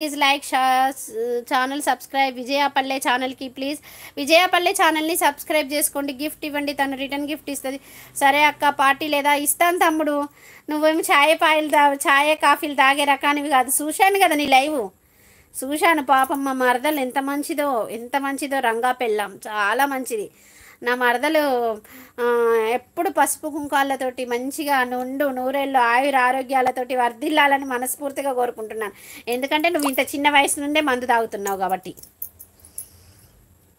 Please like channel subscribe విజయపల్లె ఛానల్కి please విజయపల్లె ఛానల్ని subscribe చేసుకోండి. గిఫ్ట్ ఇవ్వండి, తను రిటర్న్ గిఫ్ట్ ఇస్తుంది. సరే అక్క, పార్టీ లేదా? ఇస్తాను తమ్ముడు. నువ్వేమి ఛాయ్ కాఫీలు తాగే రకానివి కాదు. చూశాను కదా నీ లైవ్, చూశాను. పాపం మా మరదలు ఎంత మంచిదో రంగా పెళ్ళాం, చాలా మంచిది. నా మరదలు ఎప్పుడు పసుపు కుంకాలతోటి మంచిగా నూరేళ్ళు ఆయుర ఆరోగ్యాలతోటి వర్ధిల్లాలని మనస్ఫూర్తిగా కోరుకుంటున్నాను. ఎందుకంటే నువ్వు ఇంత చిన్న వయసు నుండే మందు తాగుతున్నావు కాబట్టి.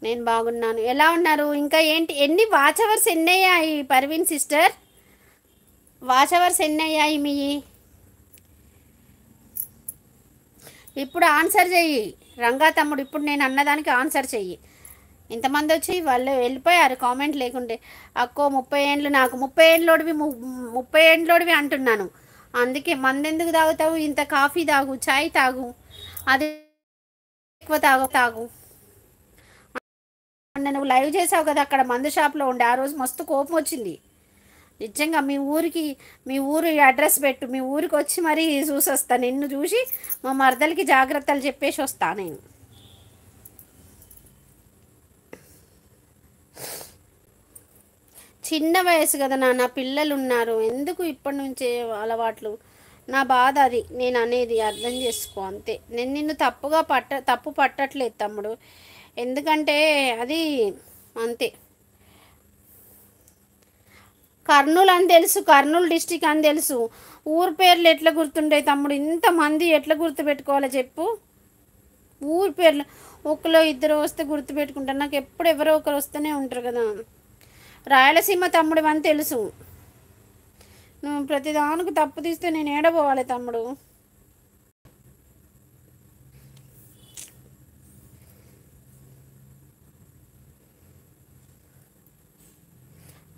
నేను బాగున్నాను. ఎలా ఉన్నారు? ఇంకా ఏంటి, ఎన్ని వాచ్ అవర్స్ ఎన్ని అయ్యాయి పర్వీన్ సిస్టర్? వాచ్ అవర్స్ ఎన్ని అయ్యాయి మీ? ఇప్పుడు ఆన్సర్ చెయ్యి రంగా తమ్ముడు. ఇప్పుడు నేను అన్నదానికి ఆన్సర్ చెయ్యి. ఇంతమంది వచ్చి వాళ్ళు వెళ్ళిపోయారు కామెంట్ లేకుంటే. అక్కో 30 ఏండ్లు, నాకు 30 ఏండ్లోడివి అంటున్నాను. అందుకే మందెందుకు తాగుతావు? ఇంత కాఫీ తాగు, చాయ్ తాగు, అది ఎక్కువ తాగు. నువ్వు లైవ్ చేసావు కదా అక్కడ మందు షాప్లో ఉండే, ఆ రోజు మస్తు కోపం వచ్చింది నిజంగా. మీ ఊరు అడ్రస్ పెట్టు, మీ ఊరికి వచ్చి మరీ చూసొస్తా. నిన్ను చూసి మా మరదలకి జాగ్రత్తలు చెప్పేసి వస్తా నేను. చిన్న వయసు కదా నాన్న, పిల్లలు ఉన్నారు, ఎందుకు ఇప్పటి నుంచే అలవాట్లు? నా బాధ అది, నేను అనేది అర్థం చేసుకో అంతే. నేను నిన్ను తప్పు పట్టట్లేదు తమ్ముడు, ఎందుకంటే అది అంతే. కర్నూలు అని తెలుసు, కర్నూలు డిస్టిక్ అని తెలుసు. ఊరు పేర్లు ఎట్లా గుర్తుంటాయి తమ్ముడు? ఇంతమంది ఎట్లా గుర్తుపెట్టుకోవాలో చెప్పు? ఊరి పేర్లు ఒకరు ఇద్దరు వస్తే గుర్తుపెట్టుకుంటారు. నాకు ఎప్పుడు ఎవరో ఒకరు వస్తూనే ఉంటారు కదా. రాయలసీమ తమ్ముడు అని తెలుసు. నువ్వు ప్రతిదానికి తప్పు తీస్తే నేను ఏడపోవాలి తమ్ముడు.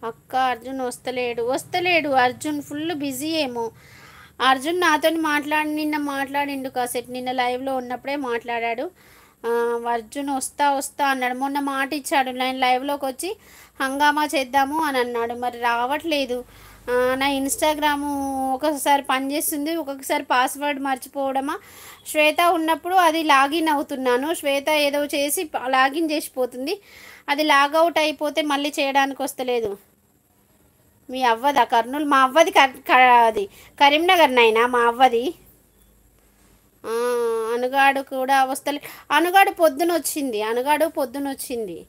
అక్క అర్జున్ వస్తలేడు. అర్జున్ ఫుల్ బిజీ ఏమో. అర్జున్ నాతో నిన్న మాట్లాడిండు కాసేపు, నిన్న లైవ్లో ఉన్నప్పుడే మాట్లాడాడు. అర్జున్ వస్తా అన్నాడు. మొన్న మాట ఇచ్చాడు, నేను లైవ్లోకి వచ్చి హంగామా చేద్దాము అని అన్నాడు. మరి రావట్లేదు. నా ఇన్స్టాగ్రాము ఒక్కొక్కసారి పనిచేస్తుంది, ఒక్కొక్కసారి పాస్వర్డ్ మర్చిపోవడమా. శ్వేత ఉన్నప్పుడు అది లాగిన్ అవుతున్నాను, శ్వేత ఏదో చేసి లాగిన్ చేసిపోతుంది. అది లాగౌట్ అయిపోతే మళ్ళీ చేయడానికి వస్తలేదు. మీ అవ్వదా కర్నూలు? మా అవ్వది అది కరీంనగర్ నైనా మా అవ్వది. అనుగాడు కూడా వస్తలే. అనుగాడు పొద్దునొచ్చింది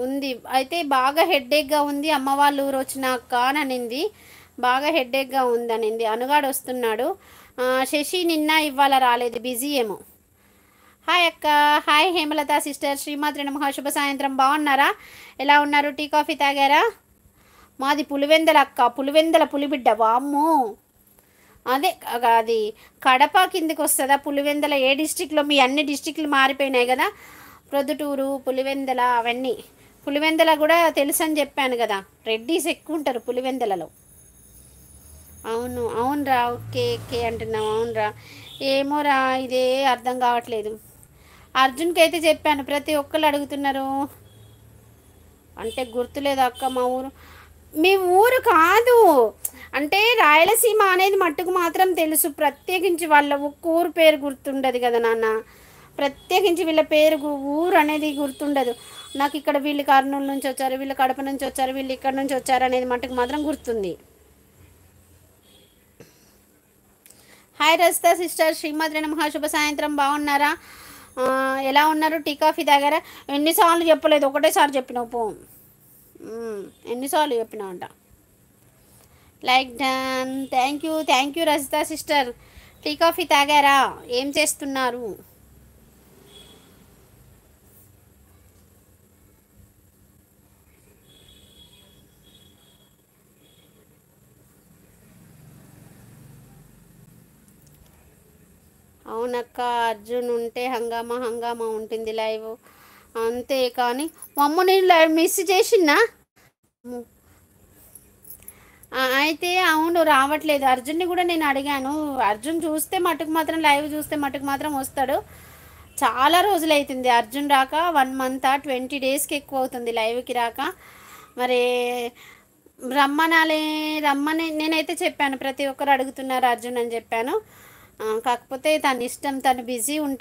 ఉంది. అయితే బాగా హెడ్ఏక్గా ఉంది, అమ్మ వాళ్ళ ఊరు వచ్చినాక అని అనింది. బాగా హెడ్ఏక్గా ఉందనింది. అనుగాడు వస్తున్నాడు. శశి నిన్న ఇవాళ రాలేదు, బిజీ ఏమో. హాయ్ అక్క. Hi Hemalatha sister. శ్రీమాత్రి నమః. శుభ సాయంత్రం. బాగున్నారా? ఎలా ఉన్నారు? టీ కాఫీ తాగారా? మాది పులివెందల అక్క, పులివెందల పులిబిడ్డ. వామ్మో, అదే అది కడప కిందకి వస్తుందా పులివెందల? ఏ డిస్టిక్లో? మీ అన్ని డిస్టిక్లు మారిపోయినాయి కదా, ప్రొద్దుటూరు, పులివెందల, అవన్నీ. పులివెందల కూడా తెలుసు అని చెప్పాను కదా, రెడ్డీస్ ఎక్కువ ఉంటారు పులివెందలలో. అవునురా. ఓకే అంటున్నావు. అవునురా. ఏమోరా, ఇదే అర్థం కావట్లేదు. అర్జున్కి అయితే చెప్పాను, ప్రతి ఒక్కరు అడుగుతున్నారు. అంటే గుర్తులేదు అక్క. మా ఊరు మీ ఊరు కాదు అంటే రాయలసీమ అనేది మట్టుకు మాత్రం తెలుసు. ప్రత్యేకించి వాళ్ళ ఒక్క ఊరు పేరు గుర్తుండదు కదా నాన్న. ప్రత్యేకించి వీళ్ళ పేరు ఊరు అనేది గుర్తుండదు నాకు. ఇక్కడ వీళ్ళు కర్నూలు నుంచి వచ్చారు, వీళ్ళు కడప నుంచి వచ్చారు, వీళ్ళు ఇక్కడ నుంచి వచ్చారు అనేది మట్టుకు మాత్రం గుర్తుంది. Hi Rajitha sister. శ్రీమాత్రి నమః. శుభ సాయంత్రం. బాగున్నారా? ఎలా ఉన్నారు? టీ కాఫీ తాగారా? ఎన్నిసార్లు చెప్పలేదు, ఒకటేసారి చెప్పినావు. పో, ఎన్నిసార్లు చెప్పినా అంట. Like done. Thank you Rajitha sister. Tea coffee తాగారా? ఏం చేస్తున్నారు? అవునక్క, అర్జున్ ఉంటే హంగామా ఉంటుంది లైవ్ అంతే. కానీ మమ్మ నేను లైవ్ మిస్ చేసినా అయితే. అవును, రావట్లేదు. అర్జున్ని కూడా నేను అడిగాను. అర్జున్ చూస్తే మటుకు మాత్రం, లైవ్ చూస్తే మటుకు మాత్రం వస్తాడు. చాలా రోజులు అవుతుంది అర్జున్ రాక. 1 మంత్ 20 డేస్కి ఎక్కువ అవుతుంది లైవ్కి రాక. మరి రమ్మని నేనైతే చెప్పాను. ప్రతి ఒక్కరు అడుగుతున్నారు అర్జున్ అని చెప్పాను. కాకపోతే తన ఇష్టం, తను బిజీ